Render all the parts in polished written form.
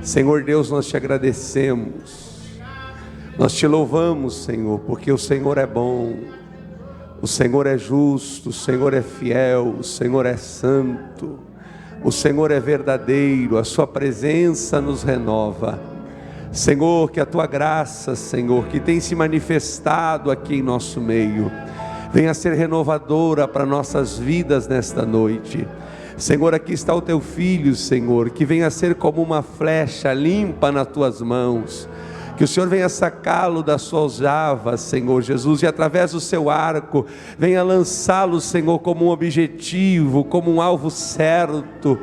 Senhor Deus, nós te agradecemos, nós te louvamos, Senhor, porque o Senhor é bom, o Senhor é justo, o Senhor é fiel, o Senhor é santo, o Senhor é verdadeiro, a sua presença nos renova. Senhor, que a tua graça, Senhor, que tem se manifestado aqui em nosso meio, venha ser renovadora para nossas vidas nesta noite. Senhor, aqui está o teu filho, Senhor, que venha ser como uma flecha limpa nas tuas mãos, que o Senhor venha sacá-lo das suas aljavas, Senhor Jesus, e através do seu arco, venha lançá-lo, Senhor, como um objetivo, como um alvo certo.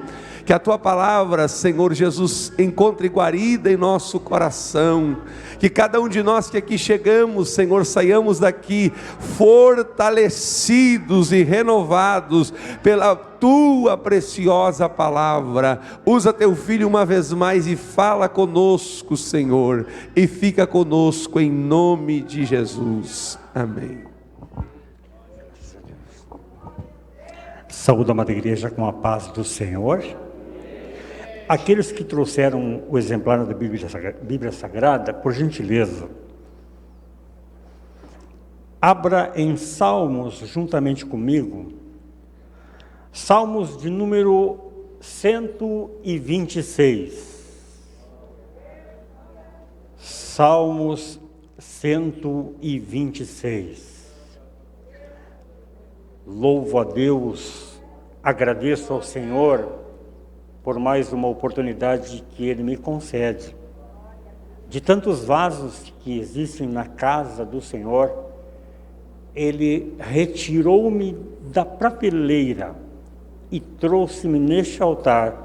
Que a tua palavra, Senhor Jesus, encontre guarida em nosso coração. Que cada um de nós que aqui chegamos, Senhor, saiamos daqui fortalecidos e renovados pela tua preciosa palavra. Usa teu filho uma vez mais e fala conosco, Senhor, e fica conosco em nome de Jesus. Amém. Saúde, amada igreja, com a paz do Senhor. Aqueles que trouxeram o exemplar da Bíblia Sagrada, por gentileza, abra em Salmos juntamente comigo, Salmos de número 126. Salmos 126. Louvo a Deus, agradeço ao Senhor por mais uma oportunidade que Ele me concede. De tantos vasos que existem na casa do Senhor, Ele retirou-me da prateleira e trouxe-me neste altar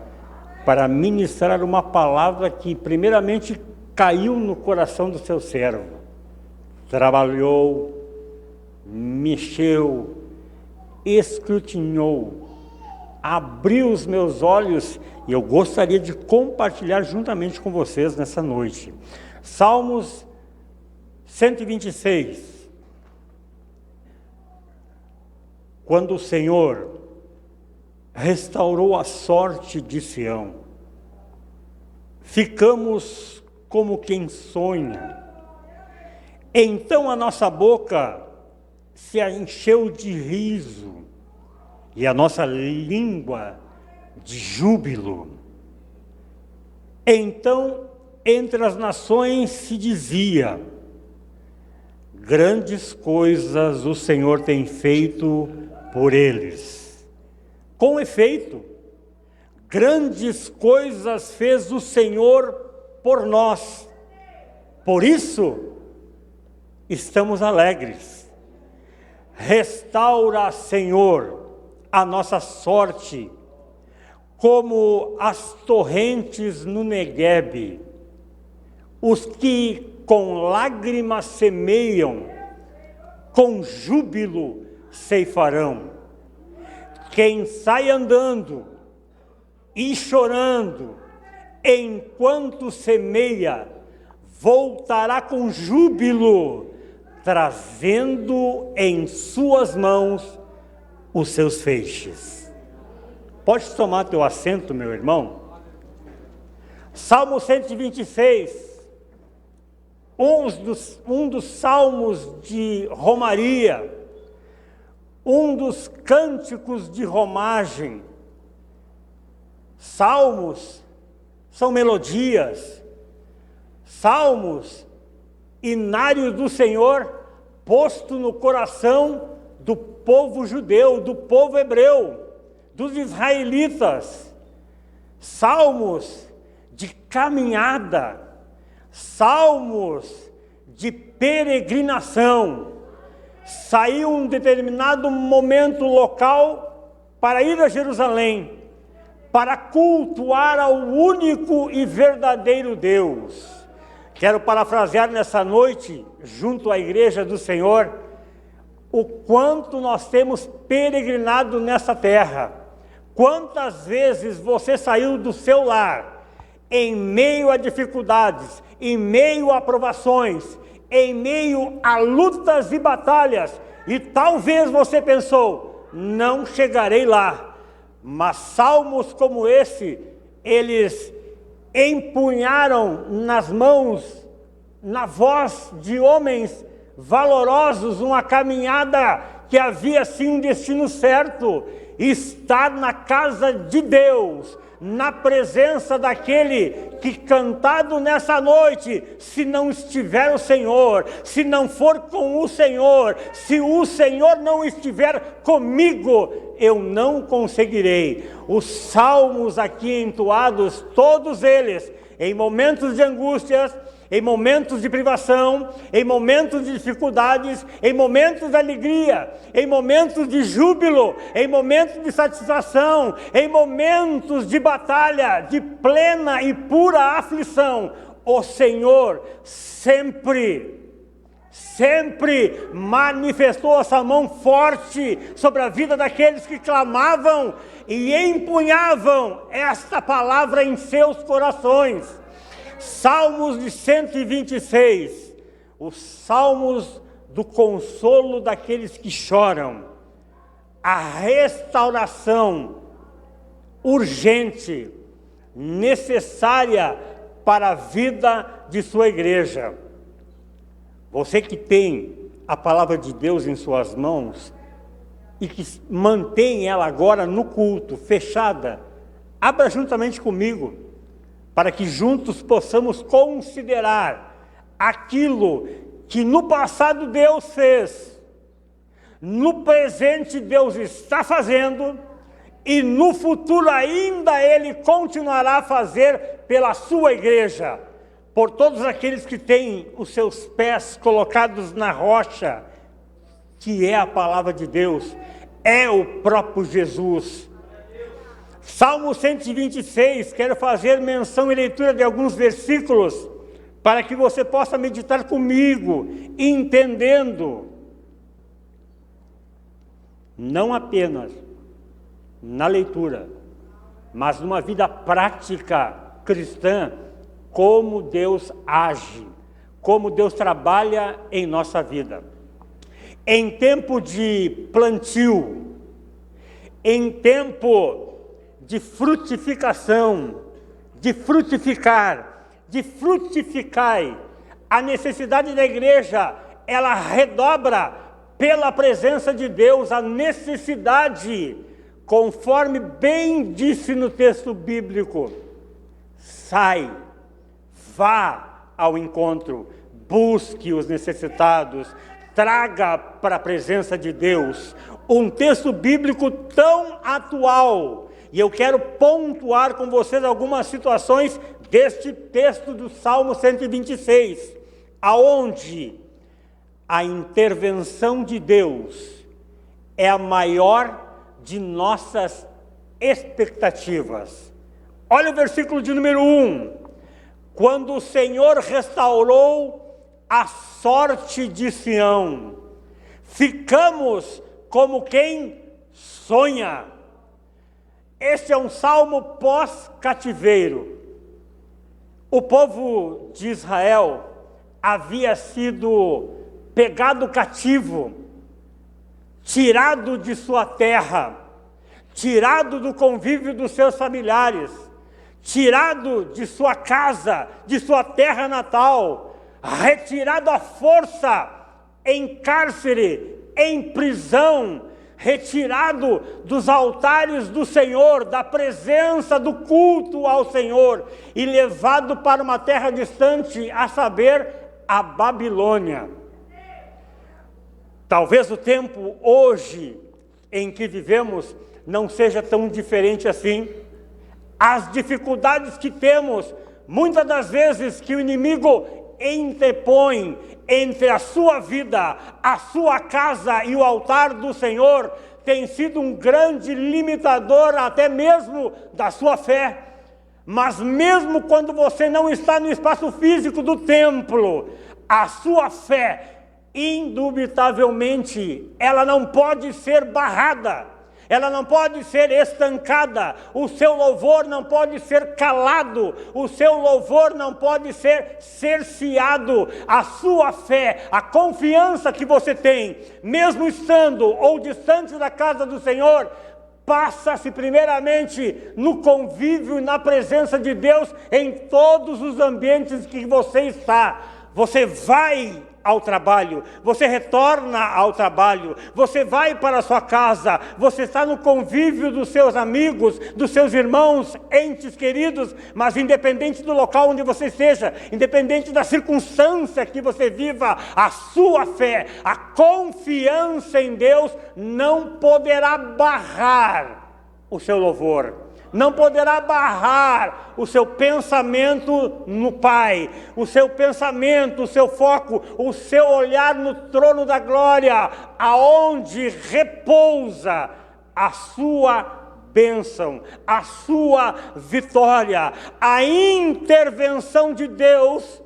para ministrar uma palavra que primeiramente caiu no coração do seu servo. Trabalhou, mexeu, escrutinou, abriu os meus olhos e eu gostaria de compartilhar juntamente com vocês nessa noite. Salmos 126. Quando o Senhor restaurou a sorte de Sião, ficamos como quem sonha. Então a nossa boca se encheu de riso e a nossa língua de júbilo. Então, entre as nações se dizia: grandes coisas o Senhor tem feito por eles. Com efeito, grandes coisas fez o Senhor por nós. Por isso, estamos alegres. Restaura, Senhor, a nossa sorte, como as torrentes no Neguebe. Os que com lágrimas semeiam, com júbilo ceifarão. Quem sai andando e chorando, enquanto semeia, voltará com júbilo, trazendo em suas mãos os seus feixes. Pode tomar teu assento, meu irmão? Salmo 126, um dos salmos de romaria, um dos cânticos de romagem. Salmos são melodias, salmos, inários do Senhor, posto no coração do povo judeu, do povo hebreu, dos israelitas. Salmos de caminhada, salmos de peregrinação. Saiu um determinado momento local para ir a Jerusalém, para cultuar ao único e verdadeiro Deus. Quero parafrasear nessa noite, junto à igreja do Senhor, o quanto nós temos peregrinado nessa terra. Quantas vezes você saiu do seu lar, em meio a dificuldades, em meio a provações, em meio a lutas e batalhas, e talvez você pensou: não chegarei lá. Mas salmos como esse, eles empunharam nas mãos, na voz de homens valorosos, uma caminhada que havia sim um destino certo: estar na casa de Deus, na presença daquele que, cantado nessa noite, se não estiver o Senhor, se não for com o Senhor, se o Senhor não estiver comigo, eu não conseguirei. Os salmos aqui entoados, todos eles, em momentos de angústias, em momentos de privação, em momentos de dificuldades, em momentos de alegria, em momentos de júbilo, em momentos de satisfação, em momentos de batalha, de plena e pura aflição, o Senhor sempre manifestou essa mão forte sobre a vida daqueles que clamavam e empunhavam esta palavra em seus corações. Salmos de 126, os salmos do consolo daqueles que choram, a restauração urgente, necessária para a vida de sua igreja. Você que tem a palavra de Deus em suas mãos e que mantém ela agora no culto, fechada, abra juntamente comigo, para que juntos possamos considerar aquilo que no passado Deus fez, no presente Deus está fazendo, e no futuro ainda Ele continuará a fazer pela sua igreja, por todos aqueles que têm os seus pés colocados na rocha, que é a palavra de Deus, é o próprio Jesus. Salmo 126, quero fazer menção e leitura de alguns versículos, para que você possa meditar comigo, entendendo, não apenas na leitura, mas numa vida prática cristã, como Deus age, como Deus trabalha em nossa vida. Em tempo de plantio, em tempo de frutificação, de frutificar, de frutificai, a necessidade da igreja, ela redobra pela presença de Deus, a necessidade, conforme bem disse no texto bíblico: sai, vá ao encontro, busque os necessitados, traga para a presença de Deus. Um texto bíblico tão atual. E eu quero pontuar com vocês algumas situações deste texto do Salmo 126, aonde a intervenção de Deus é a maior de nossas expectativas. Olha o versículo de número 1. Quando o Senhor restaurou a sorte de Sião, ficamos como quem sonha. Este é um salmo pós-cativeiro. O povo de Israel havia sido pegado cativo, tirado de sua terra, tirado do convívio dos seus familiares, tirado de sua casa, de sua terra natal, retirado à força em cárcere, em prisão, retirado dos altares do Senhor, da presença do culto ao Senhor, e levado para uma terra distante, a saber, a Babilônia. Talvez o tempo hoje em que vivemos não seja tão diferente assim. As dificuldades que temos, muitas das vezes que o inimigo interpõe entre a sua vida, a sua casa e o altar do Senhor, tem sido um grande limitador até mesmo da sua fé. Mas mesmo quando você não está no espaço físico do templo, a sua fé, indubitavelmente, ela não pode ser barrada. Ela não pode ser estancada, o seu louvor não pode ser calado, o seu louvor não pode ser cerceado. A sua fé, a confiança que você tem, mesmo estando ou distante da casa do Senhor, passa-se primeiramente no convívio e na presença de Deus em todos os ambientes que você está. Você vai ao trabalho, você retorna ao trabalho, você vai para a sua casa, você está no convívio dos seus amigos, dos seus irmãos, entes queridos, mas independente do local onde você esteja, independente da circunstância que você viva, a sua fé, a confiança em Deus não poderá barrar o seu louvor. Não poderá barrar o seu pensamento no Pai, o seu pensamento, o seu foco, o seu olhar no trono da glória, aonde repousa a sua bênção, a sua vitória. A intervenção de Deus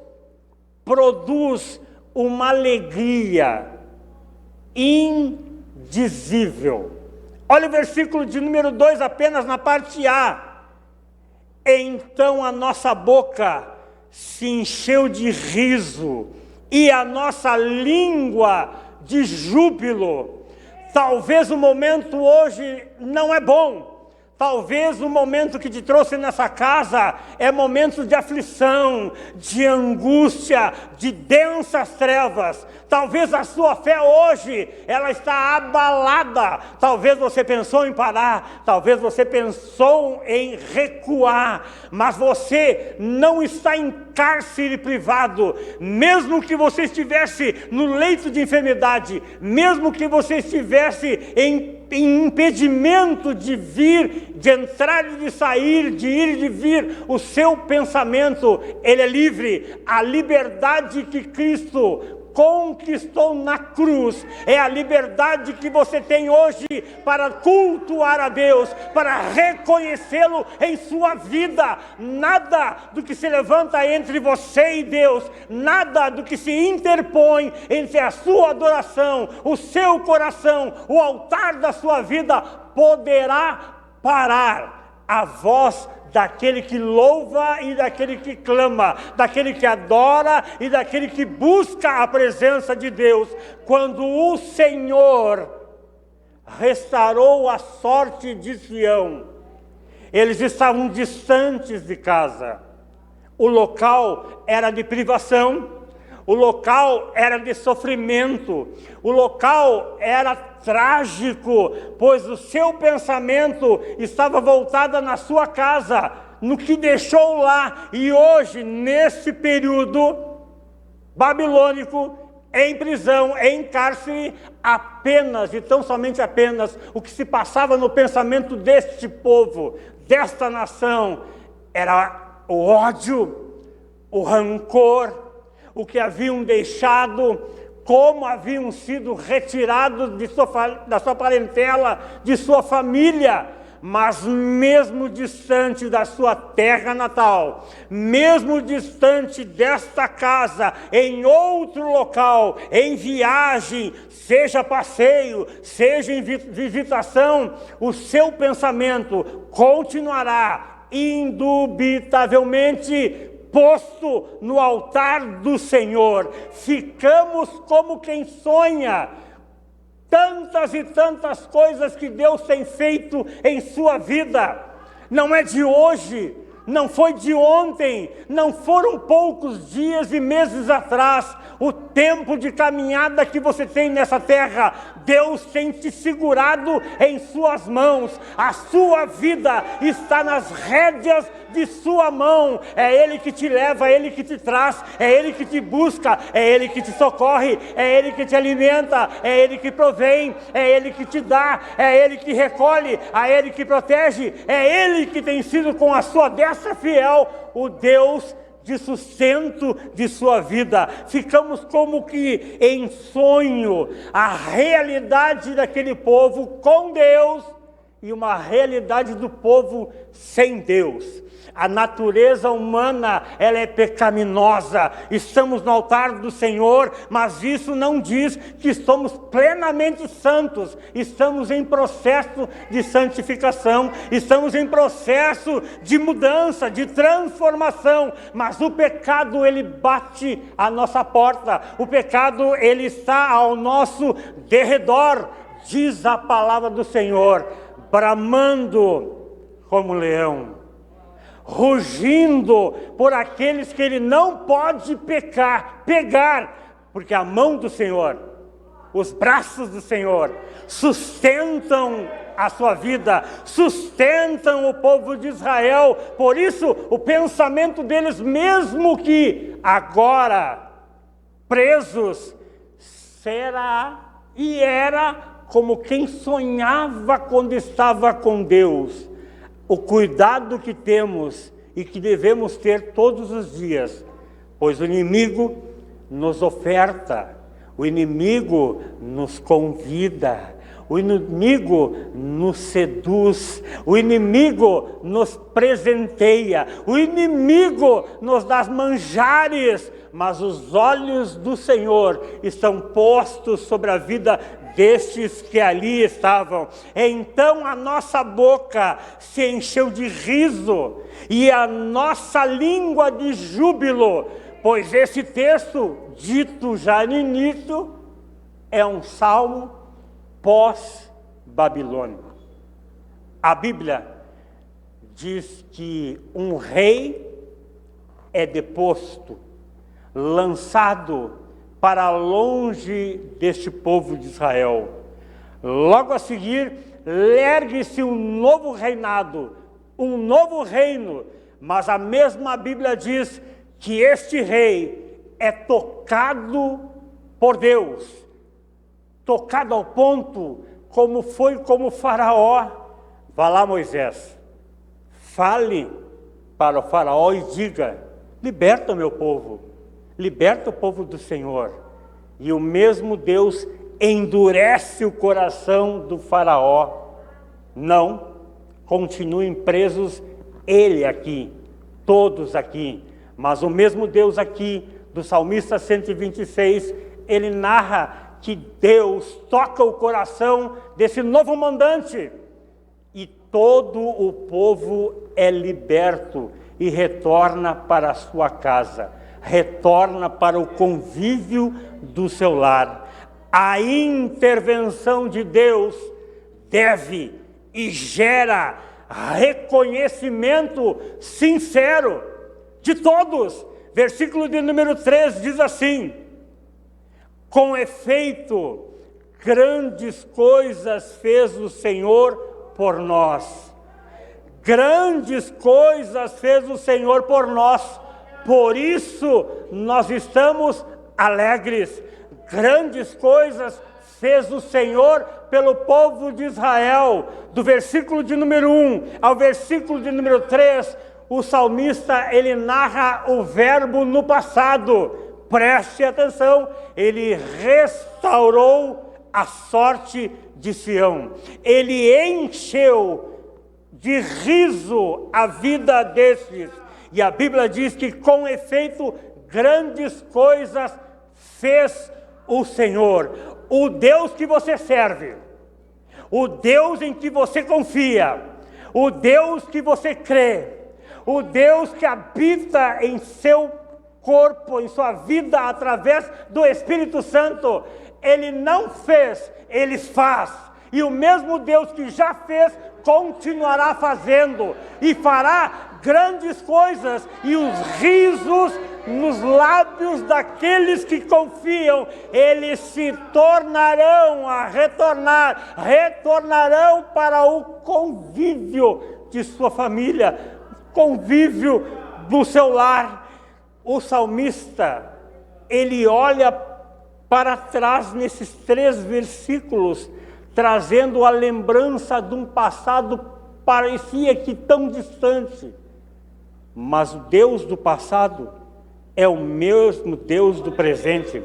produz uma alegria indizível. Olha o versículo de número 2, apenas na parte A. Então a nossa boca se encheu de riso e a nossa língua de júbilo. Talvez o momento hoje não é bom. Talvez o momento que te trouxe nessa casa é momento de aflição, de angústia, de densas trevas. Talvez a sua fé hoje, ela está abalada. Talvez você pensou em parar, talvez você pensou em recuar, mas você não está em cárcere privado. Mesmo que você estivesse no leito de enfermidade, mesmo que você estivesse em impedimento de vir, de entrar e de sair, de ir e de vir, o seu pensamento, ele é livre. A liberdade que Cristo conquistou na cruz é a liberdade que você tem hoje para cultuar a Deus, para reconhecê-lo em sua vida. Nada do que se levanta entre você e Deus, nada do que se interpõe entre a sua adoração, o seu coração, o altar da sua vida, poderá parar a voz daquele que louva e daquele que clama, daquele que adora e daquele que busca a presença de Deus. Quando o Senhor restaurou a sorte de Sião, eles estavam distantes de casa. O local era de privação, o local era de sofrimento, o local era trágico, pois o seu pensamento estava voltado na sua casa, no que deixou lá. E hoje, nesse período babilônico, em prisão, em cárcere, apenas e tão somente apenas o que se passava no pensamento deste povo, desta nação, era o ódio, o rancor, o que haviam deixado, como haviam sido retirados da sua parentela, de sua família. Mas mesmo distante da sua terra natal, mesmo distante desta casa, em outro local, em viagem, seja passeio, seja em visitação, o seu pensamento continuará indubitavelmente posto no altar do Senhor. Ficamos como quem sonha. Tantas e tantas coisas que Deus tem feito em sua vida, não é de hoje, não foi de ontem, não foram poucos dias e meses atrás. O tempo de caminhada que você tem nessa terra, Deus tem te segurado em suas mãos. A sua vida está nas rédeas de sua mão. É Ele que te leva, é Ele que te traz, é Ele que te busca, é Ele que te socorre, é Ele que te alimenta, é Ele que provém, é Ele que te dá, é Ele que recolhe, é Ele que protege, é Ele que tem sido com a sua destra fiel, o Deus de sustento de sua vida. Ficamos como que em sonho, a realidade daquele povo com Deus e uma realidade do povo sem Deus. A natureza humana, ela é pecaminosa. Estamos no altar do Senhor, mas isso não diz que somos plenamente santos. Estamos em processo de santificação, estamos em processo de mudança, de transformação, mas o pecado, ele bate à nossa porta. O pecado, ele está ao nosso derredor. Diz a palavra do Senhor: bramando como leão, rugindo por aqueles que ele não pode pegar, porque a mão do Senhor, os braços do Senhor, sustentam a sua vida, sustentam o povo de Israel. Por isso, o pensamento deles, mesmo que agora presos, será e era como quem sonhava quando estava com Deus. O cuidado que temos e que devemos ter todos os dias, pois o inimigo nos oferta, o inimigo nos convida, o inimigo nos seduz, o inimigo nos presenteia, o inimigo nos dá manjares, mas os olhos do Senhor estão postos sobre a vida destes que ali estavam. Então a nossa boca se encheu de riso e a nossa língua de júbilo, pois esse texto, dito já no início, é um salmo pós-babilônico. A Bíblia diz que um rei é deposto, lançado para longe deste povo de Israel. Logo a seguir, ergue-se um novo reinado, um novo reino, mas a mesma Bíblia diz que este rei é tocado por Deus, tocado ao ponto como foi como Faraó. Vá lá, Moisés, fale para o Faraó e diga: liberta o meu povo, liberta o povo do Senhor. E o mesmo Deus endurece o coração do Faraó. Não, continuem presos ele aqui, todos aqui. Mas o mesmo Deus aqui, do Salmista 126, ele narra que Deus toca o coração desse novo mandante. E todo o povo é liberto e retorna para a sua casa, retorna para o convívio do seu lar. A intervenção de Deus deve e gera reconhecimento sincero de todos. Versículo de número 3 diz assim: com efeito, grandes coisas fez o Senhor por nós. Grandes coisas fez o Senhor por nós. Por isso nós estamos alegres. Grandes coisas fez o Senhor pelo povo de Israel. Do versículo de número 1 ao versículo de número 3, o salmista, ele narra o verbo no passado. Preste atenção, ele restaurou a sorte de Sião. Ele encheu de riso a vida destes. E a Bíblia diz que, com efeito, grandes coisas fez o Senhor. O Deus que você serve, o Deus em que você confia, o Deus que você crê, o Deus que habita em seu corpo, em sua vida, através do Espírito Santo, Ele não fez, Ele faz. E o mesmo Deus que já fez, continuará fazendo, e fará grandes coisas, e os risos nos lábios daqueles que confiam, eles se tornarão a retornarão para o convívio de sua família, convívio do seu lar. O salmista, ele olha para trás nesses 3 versículos, trazendo a lembrança de um passado parecia que tão distante, mas o Deus do passado é o mesmo Deus do presente.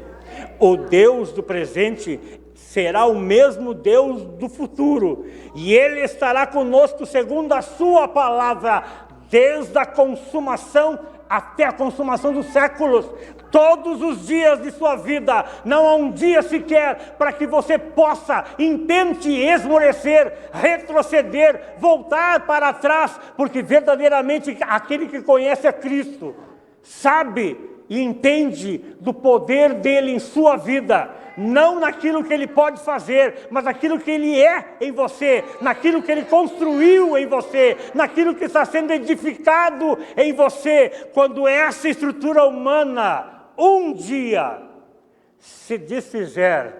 O Deus do presente será o mesmo Deus do futuro, e Ele estará conosco segundo a sua palavra, desde a consumação até a consumação dos séculos, todos os dias de sua vida. Não há um dia sequer para que você possa, intente esmorecer, retroceder, voltar para trás, porque verdadeiramente aquele que conhece a Cristo sabe e entende do poder dele em sua vida, não naquilo que ele pode fazer, mas naquilo que ele é em você, naquilo que ele construiu em você, naquilo que está sendo edificado em você, quando essa estrutura humana um dia se desfizer,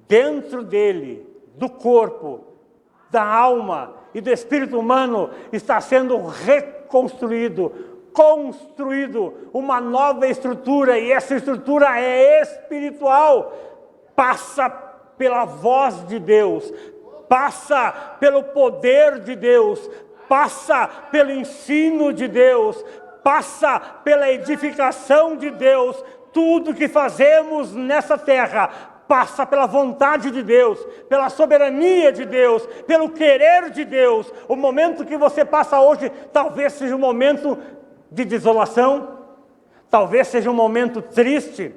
dentro dele, do corpo, da alma e do espírito humano, está sendo reconstruído, construído uma nova estrutura, e essa estrutura é espiritual, passa pela voz de Deus, passa pelo poder de Deus, passa pelo ensino de Deus, passa pela edificação de Deus. Tudo que fazemos nessa terra passa pela vontade de Deus, pela soberania de Deus, pelo querer de Deus. O momento que você passa hoje talvez seja um momento de desolação, talvez seja um momento triste,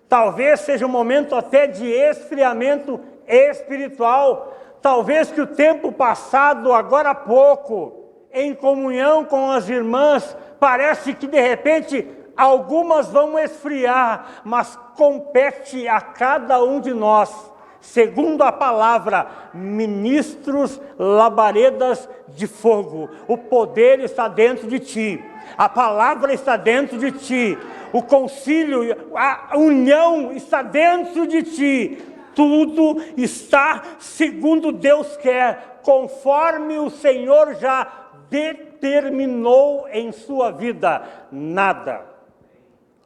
talvez seja um momento até de esfriamento espiritual, talvez que o tempo passado agora há pouco, em comunhão com as irmãs, parece que de repente algumas vão esfriar, mas compete a cada um de nós, segundo a palavra, ministros labaredas de fogo. O poder está dentro de ti, a palavra está dentro de ti, o concílio, a união está dentro de ti. Tudo está segundo Deus quer, conforme o Senhor já determinou em sua vida. Nada,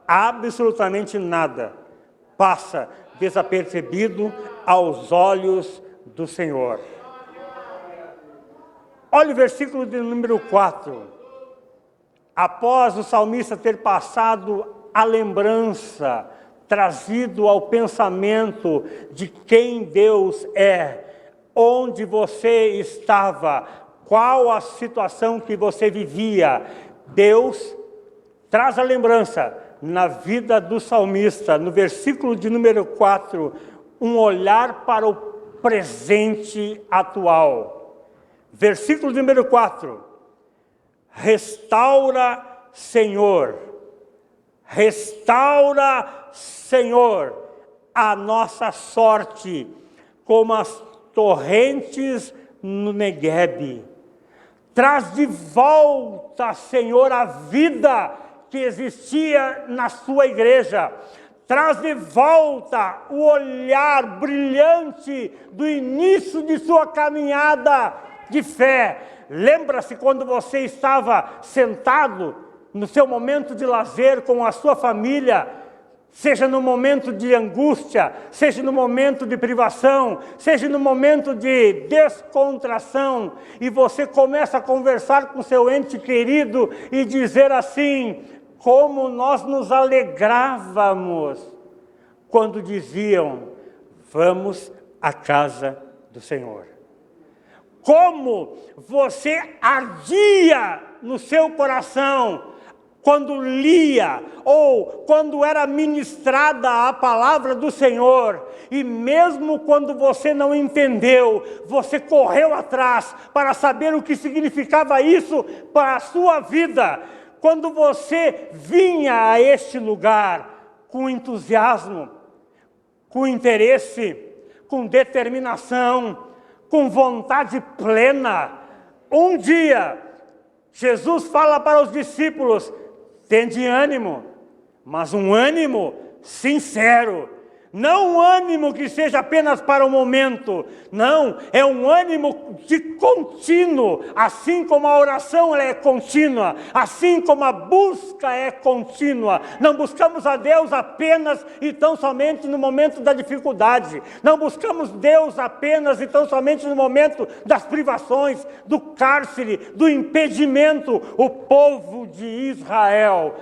absolutamente nada, passa desapercebido aos olhos do Senhor. Olha o versículo de número 4. Após o salmista ter passado a lembrança, trazido ao pensamento de quem Deus é, onde você estava, qual a situação que você vivia, Deus traz a lembrança na vida do salmista, no versículo de número 4, um olhar para o presente atual. Versículo de número 4, restaura, Senhor, a nossa sorte, como as torrentes no Neguebe. Traz de volta, Senhor, a vida que existia na sua igreja. Traz de volta o olhar brilhante do início de sua caminhada de fé. Lembra-se quando você estava sentado no seu momento de lazer com a sua família, seja no momento de angústia, seja no momento de privação, seja no momento de descontração, e você começa a conversar com seu ente querido e dizer assim: como nós nos alegrávamos quando diziam, vamos à casa do Senhor. Como você ardia no seu coração quando lia ou quando era ministrada a palavra do Senhor, e mesmo quando você não entendeu, você correu atrás para saber o que significava isso para a sua vida. Quando você vinha a este lugar com entusiasmo, com interesse, com determinação, com vontade plena, um dia Jesus fala para os discípulos: tende ânimo, mas um ânimo sincero. Não um ânimo que seja apenas para o momento, não, é um ânimo de contínuo, assim como a oração ela é contínua, assim como a busca é contínua. Não buscamos a Deus apenas e tão somente no momento da dificuldade, não buscamos Deus apenas e tão somente no momento das privações, do cárcere, do impedimento. O povo de Israel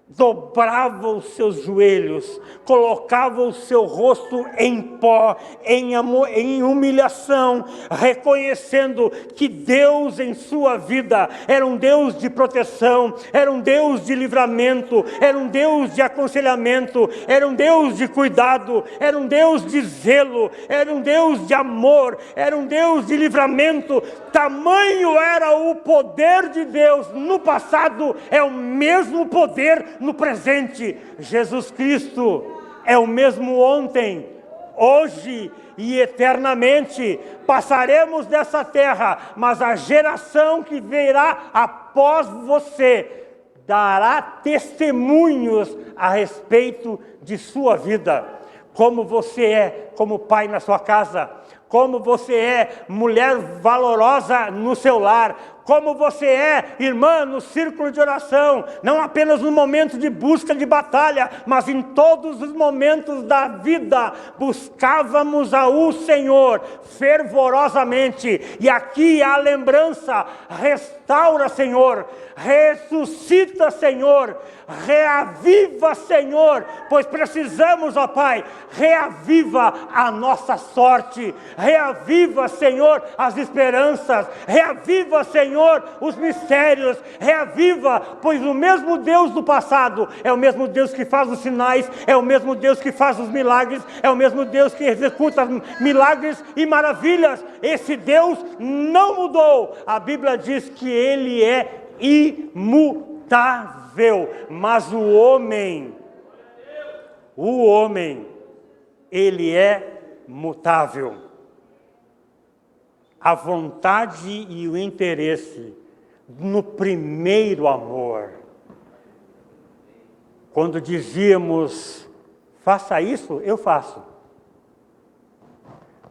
dobrava os seus joelhos, colocava o seu rosto em pó, em humilhação, reconhecendo que Deus em sua vida era um Deus de proteção, era um Deus de livramento, era um Deus de aconselhamento, era um Deus de cuidado, era um Deus de zelo, era um Deus de amor, era um Deus de livramento. Tamanho era o poder de Deus no passado, é o mesmo poder no presente. Jesus Cristo é o mesmo ontem, hoje e eternamente. Passaremos dessa terra, mas a geração que virá após você dará testemunhos a respeito de sua vida. Como você é como pai na sua casa, como você é mulher valorosa no seu lar, como você é irmã no círculo de oração, não apenas no momento de busca de batalha, mas em todos os momentos da vida, buscávamos ao Senhor fervorosamente. E aqui há a lembrança: restaura, Senhor, ressuscita, Senhor, reaviva, Senhor, pois precisamos, ó Pai, reaviva a nossa sorte, reaviva, Senhor, as esperanças, reaviva, Senhor, os mistérios, reaviva, pois o mesmo Deus do passado é o mesmo Deus que faz os sinais, é o mesmo Deus que faz os milagres, é o mesmo Deus que executa milagres e maravilhas. Esse Deus não mudou. A Bíblia diz que Ele é imutável, mas o homem, ele é mutável. A vontade e o interesse no primeiro amor. Quando dizíamos, faça isso, eu faço.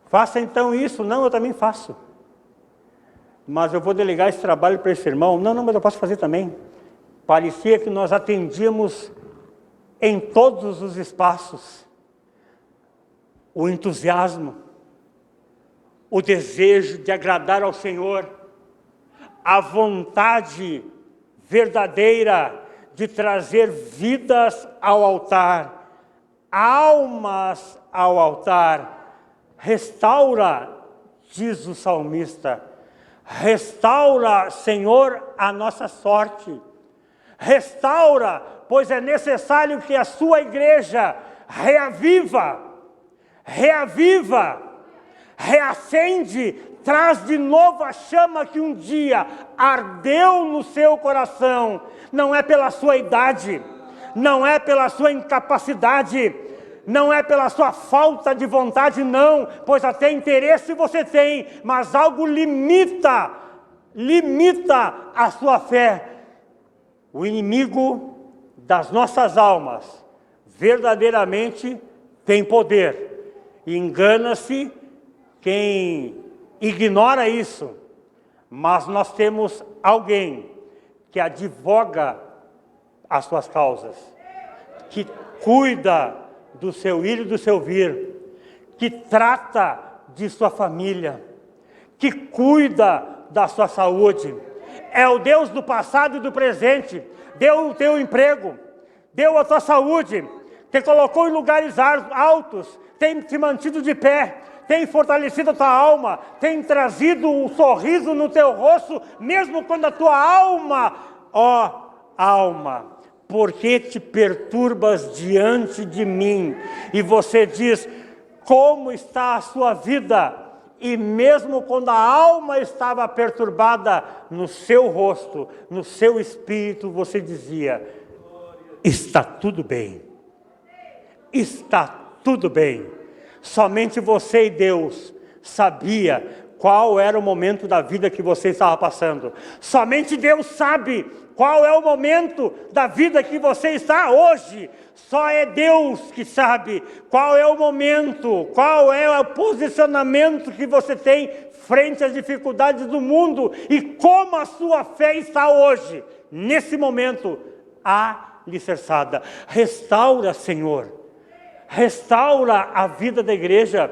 Faça então isso, não, eu também faço. Mas eu vou delegar esse trabalho para esse irmão. Não, mas eu posso fazer também. Parecia que nós atendíamos em todos os espaços o entusiasmo, o desejo de agradar ao Senhor, a vontade verdadeira de trazer vidas ao altar, almas ao altar. Restaura, diz o salmista, restaura, Senhor, a nossa sorte. Restaura, pois é necessário que a sua igreja reaviva, reacende, traz de novo a chama que um dia ardeu no seu coração. Não é pela sua idade, não é pela sua incapacidade, não é pela sua falta de vontade, não, pois até interesse você tem, mas algo limita a sua fé. O inimigo das nossas almas verdadeiramente tem poder. Engana-se quem ignora isso, mas nós temos alguém que advoga as suas causas, que cuida do seu ir e do seu vir, que trata de sua família, que cuida da sua saúde. É o Deus do passado e do presente. Deu o teu emprego, deu a tua saúde, te colocou em lugares altos, tem te mantido de pé, tem fortalecido a tua alma, tem trazido um sorriso no teu rosto, mesmo quando a tua alma, ó alma, por que te perturbas diante de mim? E você diz, como está a sua vida? E mesmo quando a alma estava perturbada, no seu rosto, no seu espírito, você dizia, está tudo bem, está tudo bem. Somente você e Deus sabia qual era o momento da vida que você estava passando. Somente Deus sabe qual é o momento da vida que você está hoje. Só é Deus que sabe qual é o momento, qual é o posicionamento que você tem frente às dificuldades do mundo e como a sua fé está hoje, nesse momento, alicerçada. Restaura, Senhor, restaura a vida da igreja,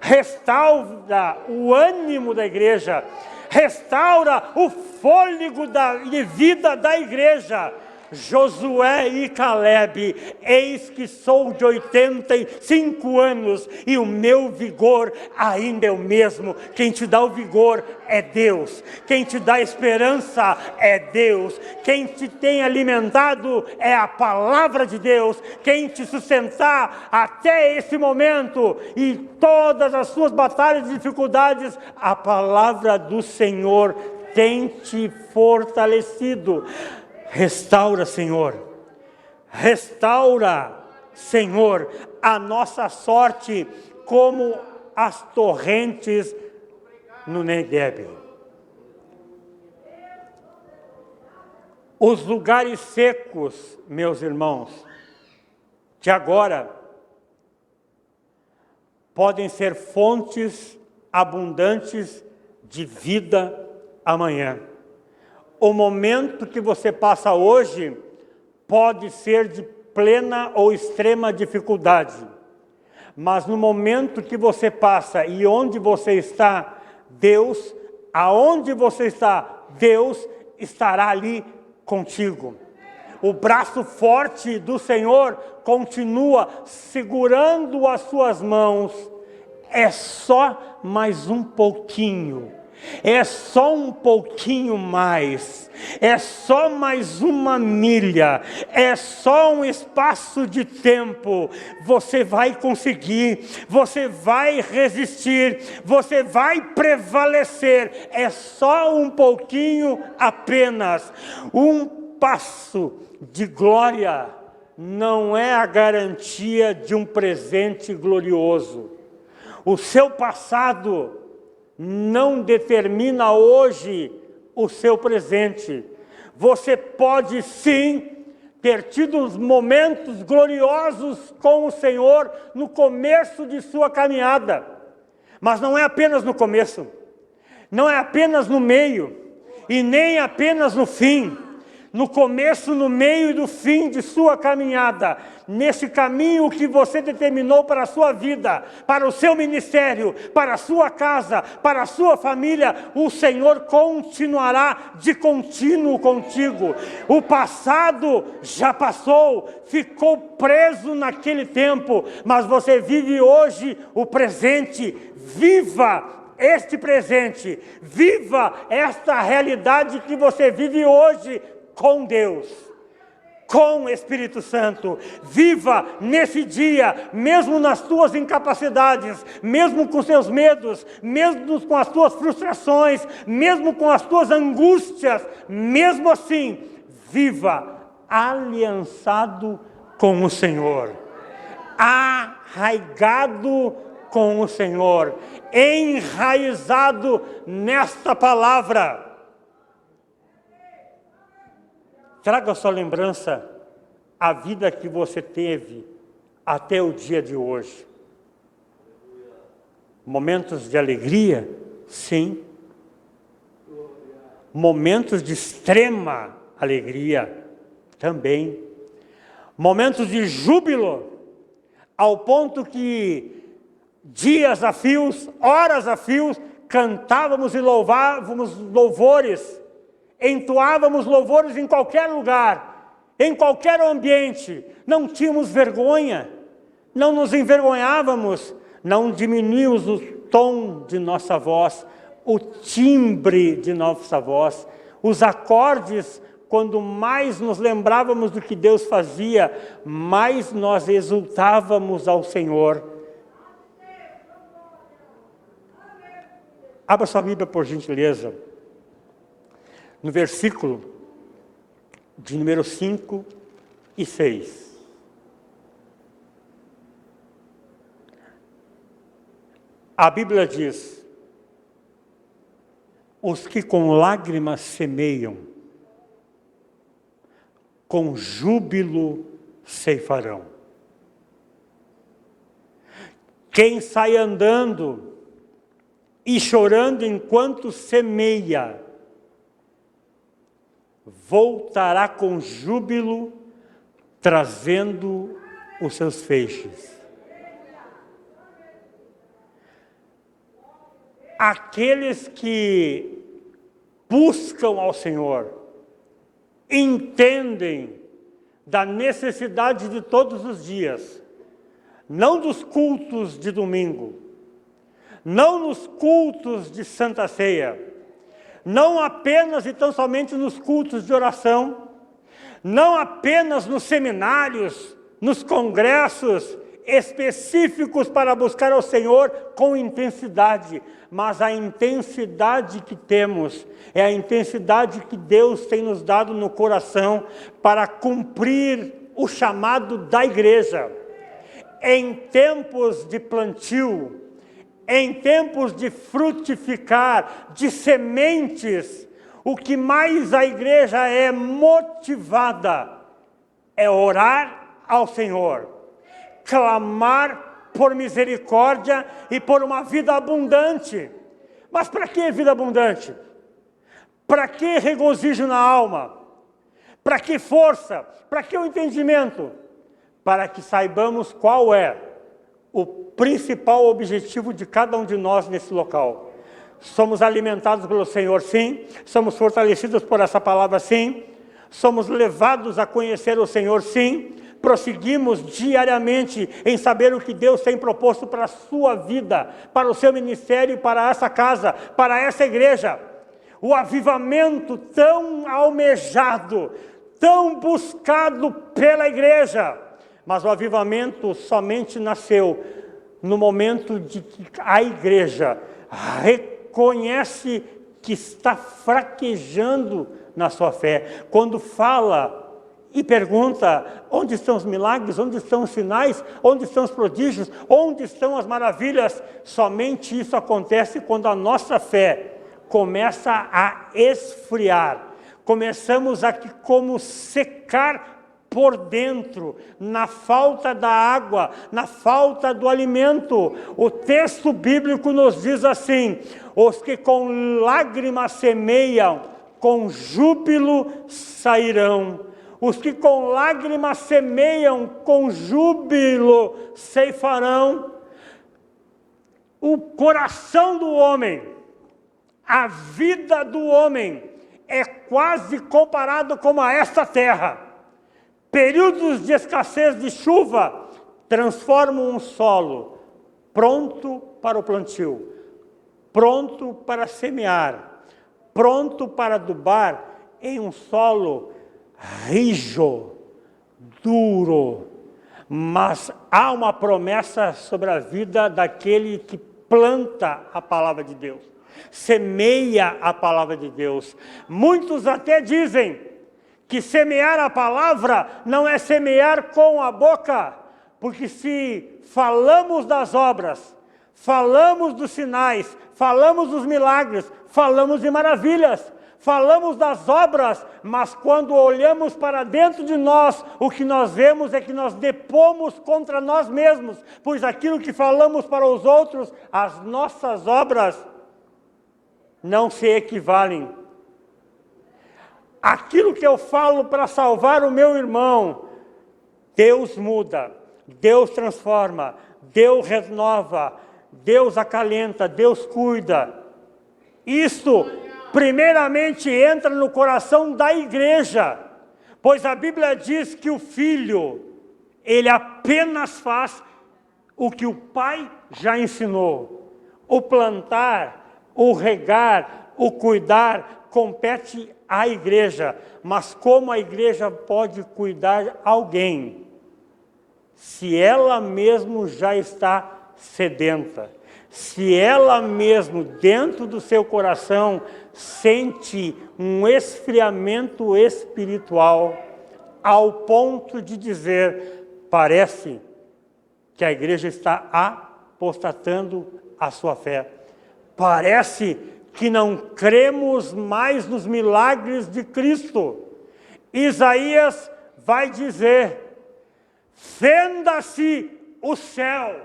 restaura o ânimo da igreja, restaura o fôlego de vida da igreja. Josué e Calebe, eis que sou de 85 anos e o meu vigor ainda é o mesmo. Quem te dá o vigor é Deus, quem te dá esperança é Deus, quem te tem alimentado é a palavra de Deus, quem te sustentar até esse momento e todas as suas batalhas e dificuldades, a palavra do Senhor tem te fortalecido. Restaura, Senhor, Restaura, Senhor, a nossa sorte como as torrentes no Negueb. Os lugares secos, meus irmãos, de agora, podem ser fontes abundantes de vida amanhã. O momento que você passa hoje pode ser de plena ou extrema dificuldade, mas no momento que você passa e onde você está, Deus, aonde você está, Deus estará ali contigo. O braço forte do Senhor continua segurando as suas mãos. É só mais um pouquinho. É só um pouquinho mais. É só mais uma milha. É só um espaço de tempo. Você vai conseguir. Você vai resistir. Você vai prevalecer. É só um pouquinho apenas. Um passo de glória não é a garantia de um presente glorioso. O seu passado não determina hoje o seu presente. Você pode sim ter tido momentos gloriosos com o Senhor no começo de sua caminhada, mas não é apenas no começo, não é apenas no meio e nem apenas no fim. No começo, no meio e no fim de sua caminhada, nesse caminho que você determinou para a sua vida, para o seu ministério, para a sua casa, para a sua família, o Senhor continuará de contínuo contigo. O passado já passou, ficou preso naquele tempo, mas você vive hoje o presente. Viva este presente, viva esta realidade que você vive hoje, com Deus, com o Espírito Santo. Viva nesse dia, mesmo nas tuas incapacidades, mesmo com seus medos, mesmo com as tuas frustrações, mesmo com as tuas angústias, mesmo assim, viva aliançado com o Senhor, arraigado com o Senhor, enraizado nesta palavra. Traga à sua lembrança a vida que você teve até o dia de hoje. Momentos de alegria? Sim. Momentos de extrema alegria? Também. Momentos de júbilo, ao ponto que dias a fios, horas a fios, cantávamos e louvávamos louvores, entoávamos louvores em qualquer lugar, em qualquer ambiente. Não tínhamos vergonha, não nos envergonhávamos, não diminuímos o tom de nossa voz, o timbre de nossa voz, os acordes. Quando mais nos lembrávamos do que Deus fazia, mais nós exultávamos ao Senhor. Abra sua Bíblia, por gentileza, no versículo de número 5 e 6. A Bíblia diz: os que com lágrimas semeiam, com júbilo ceifarão. Quem sai andando e chorando enquanto semeia, voltará com júbilo, trazendo os seus feixes. Aqueles que buscam ao Senhor, entendem da necessidade de todos os dias, não dos cultos de domingo, não nos cultos de Santa Ceia, não apenas e tão somente nos cultos de oração, não apenas nos seminários, nos congressos específicos para buscar ao Senhor com intensidade, mas a intensidade que temos é a intensidade que Deus tem nos dado no coração para cumprir o chamado da igreja. Em tempos de plantio, em tempos de frutificar, de sementes, o que mais a igreja é motivada é orar ao Senhor, clamar por misericórdia e por uma vida abundante. Mas para que vida abundante? Para que regozijo na alma? Para que força? Para que o entendimento? Para que saibamos qual é o principal objetivo de cada um de nós nesse local. Somos alimentados pelo Senhor, sim. Somos fortalecidos por essa palavra, sim. Somos levados a conhecer o Senhor, sim. Prosseguimos diariamente em saber o que Deus tem proposto para a sua vida, para o seu ministério, para essa casa, para essa igreja. O avivamento tão almejado, tão buscado pela igreja. Mas o avivamento somente nasceu no momento de que a igreja reconhece que está fraquejando na sua fé. Quando fala e pergunta, onde estão os milagres, onde estão os sinais, onde estão os prodígios, onde estão as maravilhas? Somente isso acontece quando a nossa fé começa a esfriar. Começamos a como secar por dentro, na falta da água, na falta do alimento. O texto bíblico nos diz assim: os que com lágrimas semeiam, com júbilo sairão. Os que com lágrimas semeiam, com júbilo ceifarão. O coração do homem, a vida do homem, é quase comparado como a esta terra. Períodos de escassez de chuva transformam um solo pronto para o plantio, pronto para semear, pronto para adubar, em um solo rijo, duro. Mas há uma promessa sobre a vida daquele que planta a palavra de Deus, semeia a palavra de Deus. Muitos até dizem que semear a palavra não é semear com a boca, porque se falamos das obras, falamos dos sinais, falamos dos milagres, falamos de maravilhas, falamos das obras, mas quando olhamos para dentro de nós, o que nós vemos é que nós depomos contra nós mesmos, pois aquilo que falamos para os outros, as nossas obras não se equivalem. Aquilo que eu falo para salvar o meu irmão, Deus muda, Deus transforma, Deus renova, Deus acalenta, Deus cuida. Isto, primeiramente, entra no coração da igreja, pois a Bíblia diz que o filho, ele apenas faz o que o pai já ensinou. O plantar, o regar, o cuidar, compete à igreja. Mas como a igreja pode cuidar alguém, se ela mesmo já está sedenta, se ela mesmo dentro do seu coração sente um esfriamento espiritual, ao ponto de dizer, parece que a igreja está apostatando a sua fé, parece que não cremos mais nos milagres de Cristo. Isaías vai dizer, fenda-se o céu,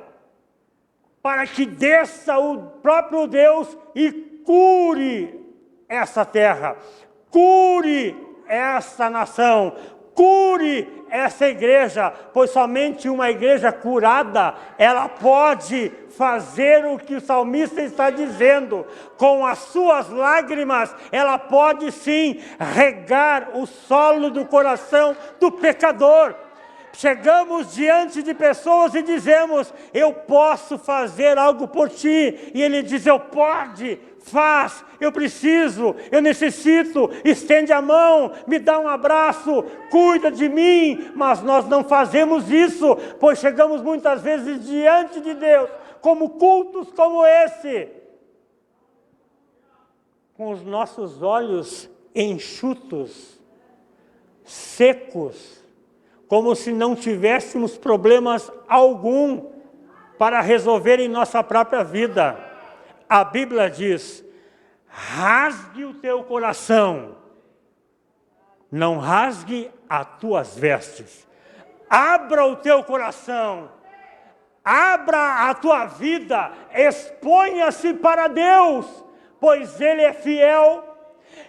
para que desça o próprio Deus e cure essa terra, cure essa nação, cure essa igreja, pois somente uma igreja curada, ela pode fazer o que o salmista está dizendo. Com as suas lágrimas, ela pode sim regar o solo do coração do pecador. Chegamos diante de pessoas e dizemos, eu posso fazer algo por ti. E ele diz, eu pode, faz, eu preciso, eu necessito, estende a mão, me dá um abraço, cuida de mim. Mas nós não fazemos isso, pois chegamos muitas vezes diante de Deus, como cultos como esse, com os nossos olhos enxutos, secos, como se não tivéssemos problemas algum para resolver em nossa própria vida. A Bíblia diz: rasgue o teu coração, não rasgue as tuas vestes. Abra o teu coração, abra a tua vida, exponha-se para Deus, pois Ele é fiel,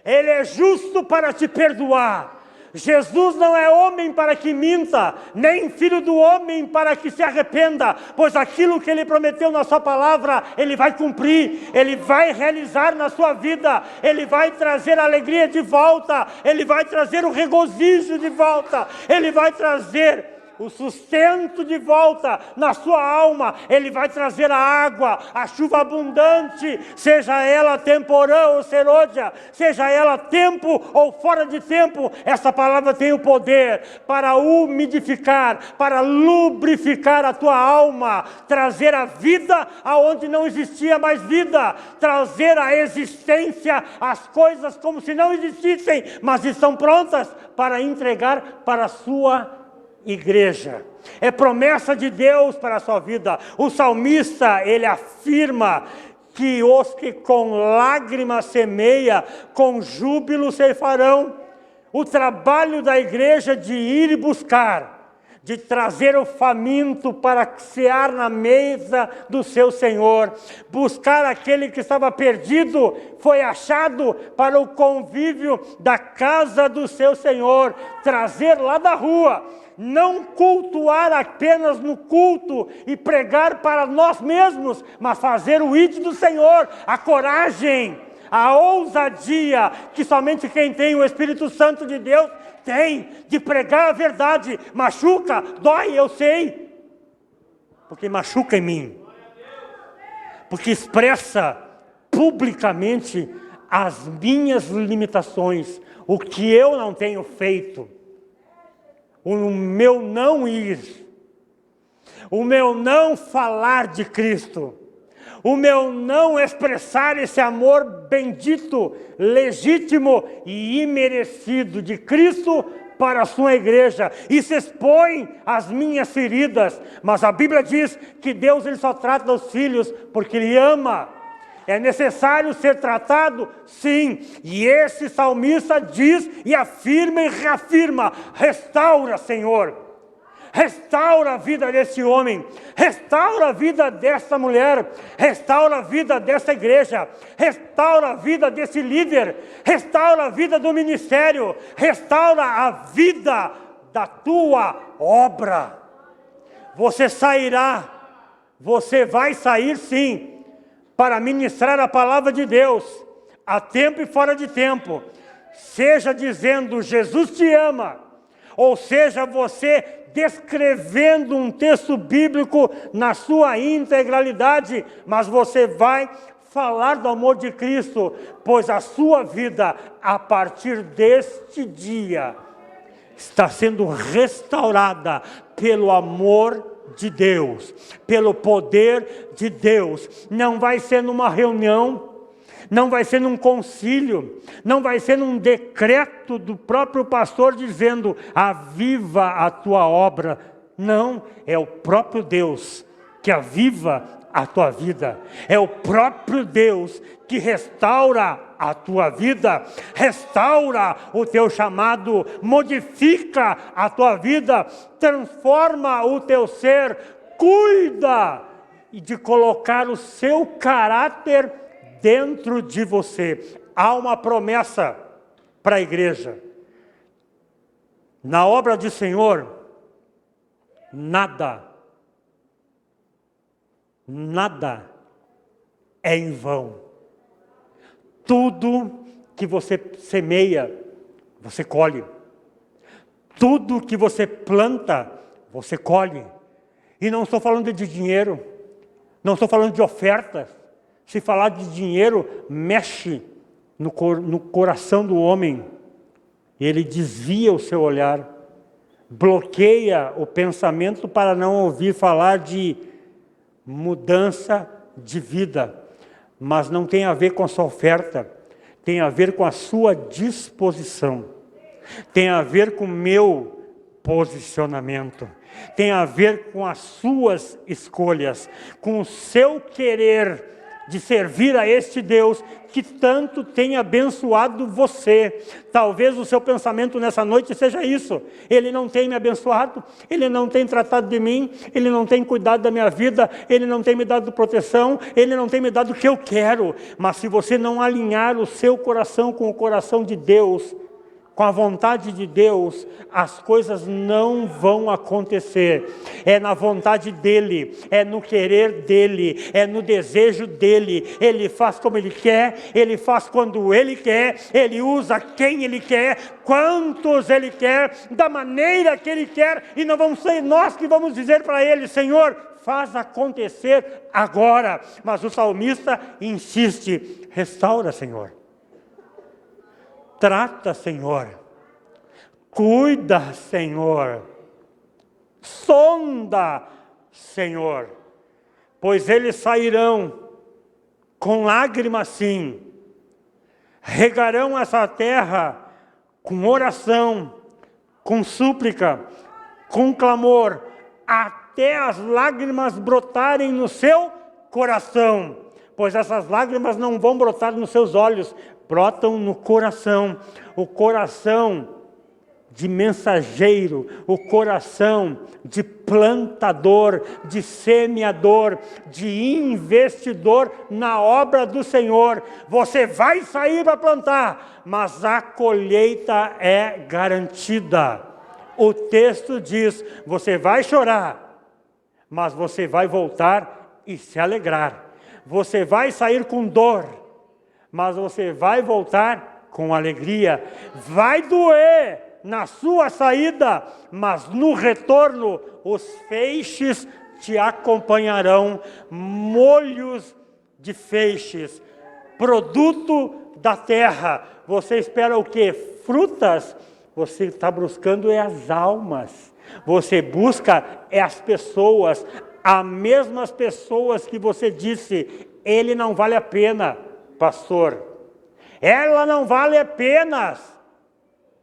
Ele é justo para te perdoar. Jesus não é homem para que minta, nem filho do homem para que se arrependa, pois aquilo que Ele prometeu na sua palavra, Ele vai cumprir, Ele vai realizar na sua vida, Ele vai trazer a alegria de volta, Ele vai trazer o regozijo de volta, Ele vai trazer o sustento de volta na sua alma, Ele vai trazer a água, a chuva abundante, seja ela temporã ou serôdia, seja ela tempo ou fora de tempo, essa palavra tem o poder para umidificar, para lubrificar a tua alma, trazer a vida aonde não existia mais vida, trazer a existência, as coisas como se não existissem, mas estão prontas para entregar para a sua igreja. É promessa de Deus para a sua vida. O salmista, ele afirma que os que com lágrimas semeia, com júbilo ceifarão. O trabalho da igreja de ir e buscar, de trazer o faminto para cear na mesa do seu Senhor, buscar aquele que estava perdido, foi achado para o convívio da casa do seu Senhor, trazer lá da rua, não cultuar apenas no culto e pregar para nós mesmos, mas fazer o id do Senhor, a coragem, a ousadia que somente quem tem o Espírito Santo de Deus tem, de pregar a verdade. Machuca, dói, eu sei, porque machuca em mim, porque expressa publicamente as minhas limitações, o que eu não tenho feito, o meu não ir, o meu não falar de Cristo, o meu não expressar esse amor bendito, legítimo e imerecido de Cristo para a sua igreja. Isso expõe as minhas feridas, mas a Bíblia diz que Deus ele só trata os filhos porque Ele ama. É necessário ser tratado? Sim. E esse salmista diz e afirma e reafirma: restaura, Senhor. Restaura a vida desse homem, restaura a vida dessa mulher, restaura a vida dessa igreja, restaura a vida desse líder, restaura a vida do ministério, restaura a vida da tua obra. Você sairá, você vai sair sim, para ministrar a palavra de Deus, a tempo e fora de tempo, seja dizendo Jesus te ama, ou seja você descrevendo um texto bíblico na sua integralidade, mas você vai falar do amor de Cristo, pois a sua vida, a partir deste dia, está sendo restaurada pelo amor de Deus, pelo poder de Deus. Não vai ser numa reunião, não vai ser num concílio, não vai ser num decreto do próprio pastor dizendo aviva a tua obra. Não, é o próprio Deus que aviva a tua vida, é o próprio Deus que restaura a tua vida, restaura o teu chamado, modifica a tua vida, transforma o teu ser, cuida de colocar o seu caráter dentro de você. Há uma promessa para a igreja. Na obra do Senhor, nada é em vão. Tudo que você semeia, você colhe. Tudo que você planta, você colhe. E não estou falando de dinheiro, não estou falando de ofertas. Se falar de dinheiro, mexe no coração do homem. Ele desvia o seu olhar, bloqueia o pensamento para não ouvir falar de mudança de vida. Mas não tem a ver com a sua oferta, tem a ver com a sua disposição. Tem a ver com o meu posicionamento. Tem a ver com as suas escolhas, com o seu querer de servir a este Deus que tanto tem abençoado você. Talvez o seu pensamento nessa noite seja isso: Ele não tem me abençoado, Ele não tem tratado de mim, Ele não tem cuidado da minha vida, Ele não tem me dado proteção, Ele não tem me dado o que eu quero. Mas se você não alinhar o seu coração com o coração de Deus, com a vontade de Deus, as coisas não vão acontecer. É na vontade dEle, é no querer dEle, é no desejo dEle. Ele faz como Ele quer, Ele faz quando Ele quer, Ele usa quem Ele quer, quantos Ele quer, da maneira que Ele quer, e não vamos ser nós que vamos dizer para Ele: Senhor, faz acontecer agora. Mas o salmista insiste: restaura, Senhor. Trata, Senhor. Cuida, Senhor. Sonda, Senhor. Pois eles sairão com lágrimas, sim. Regarão essa terra com oração, com súplica, com clamor, até as lágrimas brotarem no seu coração. Pois essas lágrimas não vão brotar nos seus olhos, brotam no coração. O coração de mensageiro, o coração de plantador, de semeador, de investidor na obra do Senhor. Você vai sair para plantar, mas a colheita é garantida. O texto diz: você vai chorar, mas você vai voltar e se alegrar. Você vai sair com dor, mas você vai voltar com alegria. Vai doer na sua saída, mas no retorno os feixes te acompanharão, molhos de feixes, produto da terra. Você espera o quê? Frutas? Você está buscando é as almas. Você busca é as pessoas, as mesmas pessoas que você disse: ele não vale a pena, pastor. Ela não vale a pena,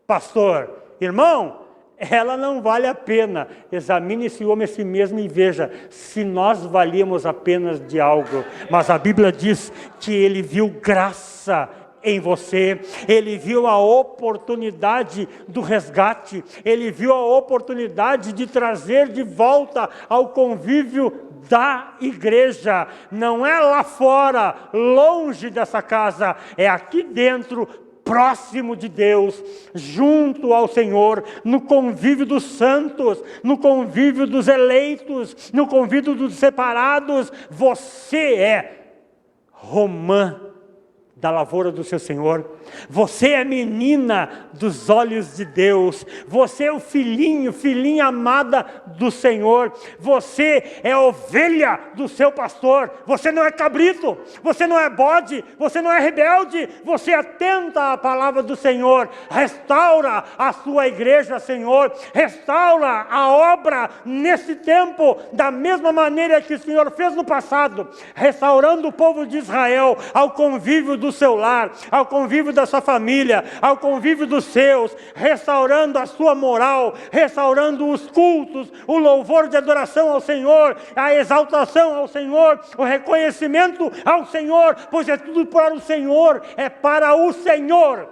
pastor. Irmão, ela não vale a pena. Examine esse homem a si mesmo e veja se nós valíamos apenas de algo. Mas a Bíblia diz que ele viu graça em você, ele viu a oportunidade do resgate, ele viu a oportunidade de trazer de volta ao convívio da igreja. Não é lá fora, longe dessa casa, é aqui dentro, próximo de Deus, junto ao Senhor, no convívio dos santos, no convívio dos eleitos, no convívio dos separados. Você é romã da lavoura do seu Senhor. Você é menina dos olhos de Deus. Você é o filhinho, filhinha amada do Senhor. Você é ovelha do seu pastor. Você não é cabrito, você não é bode, você não é rebelde. Você atenta à palavra do Senhor. Restaura a sua igreja, Senhor. Restaura a obra nesse tempo, da mesma maneira que o Senhor fez no passado, restaurando o povo de Israel ao convívio do seu lar, ao convívio da sua família, ao convívio dos seus, restaurando a sua moral, restaurando os cultos, o louvor de adoração ao Senhor, a exaltação ao Senhor, o reconhecimento ao Senhor, pois é tudo para o Senhor, é para o Senhor.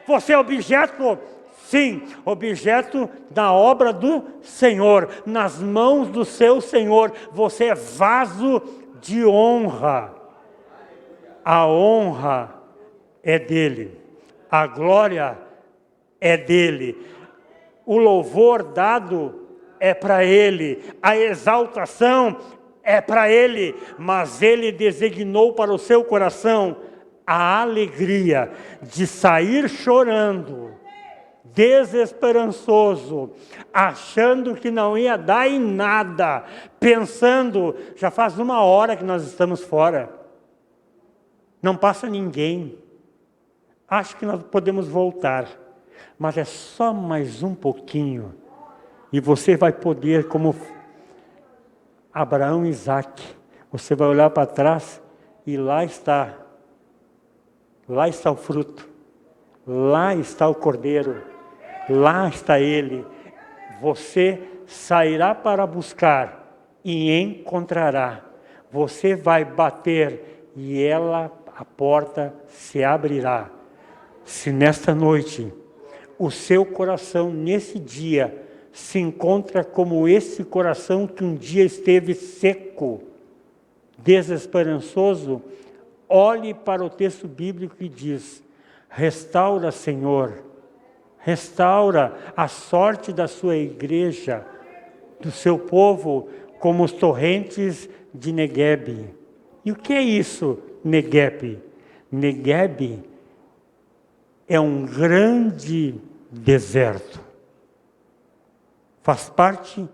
Você é objeto, sim, objeto da obra do Senhor, nas mãos do seu Senhor. Você é vaso de honra. A honra é dele, a glória é dele, o louvor dado é para ele, a exaltação é para ele, mas ele designou para o seu coração a alegria de sair chorando, desesperançoso, achando que não ia dar em nada, pensando: já faz 1 hora que nós estamos fora. Não passa ninguém. Acho que nós podemos voltar. Mas é só mais um pouquinho. E você vai poder, como Abraão e Isaac, você vai olhar para trás e lá está. Lá está o fruto. Lá está o cordeiro. Lá está ele. Você sairá para buscar e encontrará. Você vai bater e a porta se abrirá. Se nesta noite o seu coração nesse dia se encontra como esse coração que um dia esteve seco, desesperançoso, olhe para o texto bíblico que diz: restaura, Senhor, restaura a sorte da sua igreja, do seu povo, como os torrentes de Neguebe. E o que é isso, Neguebe? Neguebe é um grande deserto. Faz parte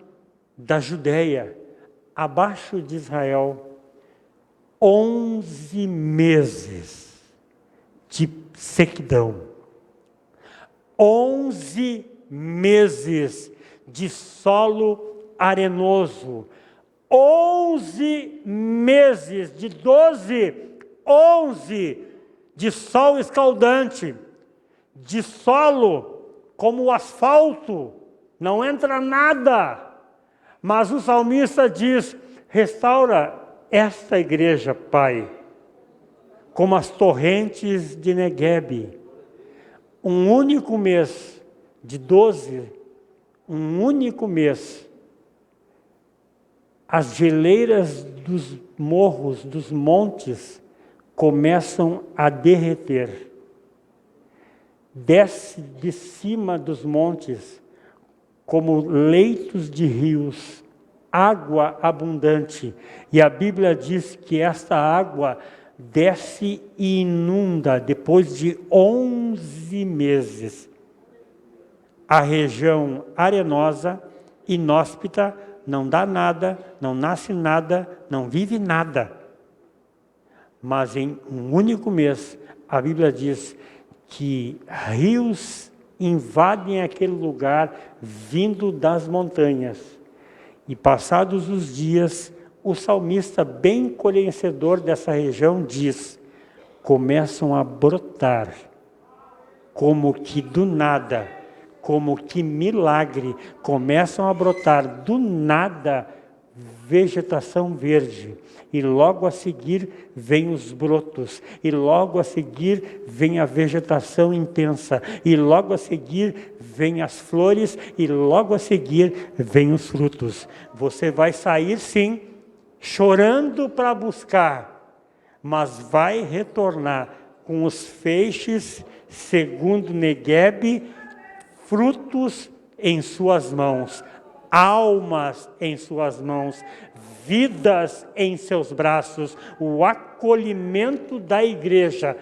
da Judéia, abaixo de Israel. 11 meses de sequidão. 11 meses de solo arenoso. 11 meses de 11 de sol escaldante, de solo como o asfalto, não entra nada. Mas o salmista diz: restaura esta igreja, Pai, como as torrentes de Neguebe. Um único mês de 12, um único mês, as geleiras dos morros, dos montes, começam a derreter. Desce de cima dos montes, como leitos de rios, água abundante. E a Bíblia diz que esta água desce e inunda depois de 11 meses. A região arenosa, inóspita, não dá nada, não nasce nada, não vive nada. Mas em um único mês, a Bíblia diz que rios invadem aquele lugar vindo das montanhas. E passados os dias, o salmista, bem conhecedor dessa região, diz: começam a brotar, como que do nada, como que milagre, começam a brotar do nada vegetação verde. E logo a seguir vem os brotos, e logo a seguir vem a vegetação intensa, e logo a seguir vem as flores, e logo a seguir vem os frutos. Você vai sair sim, chorando para buscar, mas vai retornar com os feixes, segundo Neguebe, frutos em suas mãos, almas em suas mãos, vidas em seus braços. O acolhimento da igreja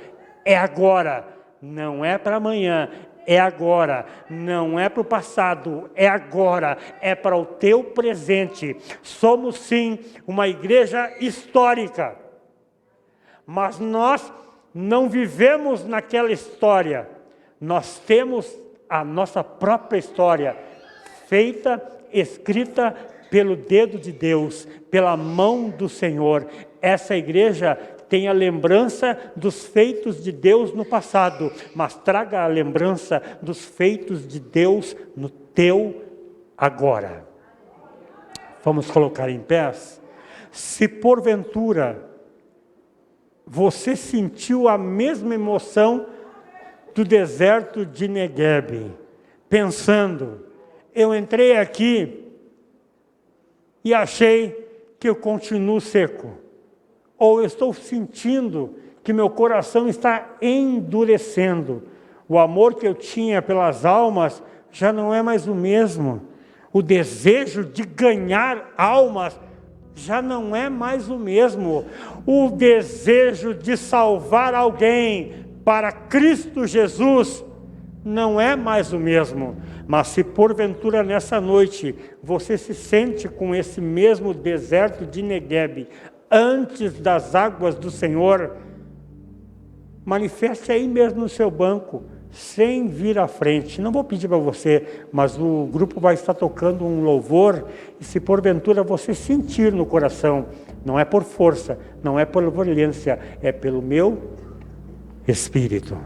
é agora, não é para amanhã, é agora, não é para o passado, é agora, é para o teu presente. Somos sim uma igreja histórica, mas nós não vivemos naquela história, nós temos a nossa própria história, feita, escrita pelo dedo de Deus, pela mão do Senhor. Essa igreja tem a lembrança dos feitos de Deus no passado, mas traga a lembrança dos feitos de Deus no teu agora. Vamos colocar em pés? Se porventura você sentiu a mesma emoção do deserto de Neguebe, pensando: eu entrei aqui e achei que eu continuo seco, ou eu estou sentindo que meu coração está endurecendo, o amor que eu tinha pelas almas já não é mais o mesmo, o desejo de ganhar almas já não é mais o mesmo, o desejo de salvar alguém para Cristo Jesus não é mais o mesmo. Mas se porventura nessa noite você se sente com esse mesmo deserto de Neguebe, antes das águas do Senhor, manifeste aí mesmo no seu banco, sem vir à frente. Não vou pedir para você, mas o grupo vai estar tocando um louvor, e se porventura você sentir no coração, não é por força, não é por violência, é pelo meu Espírito.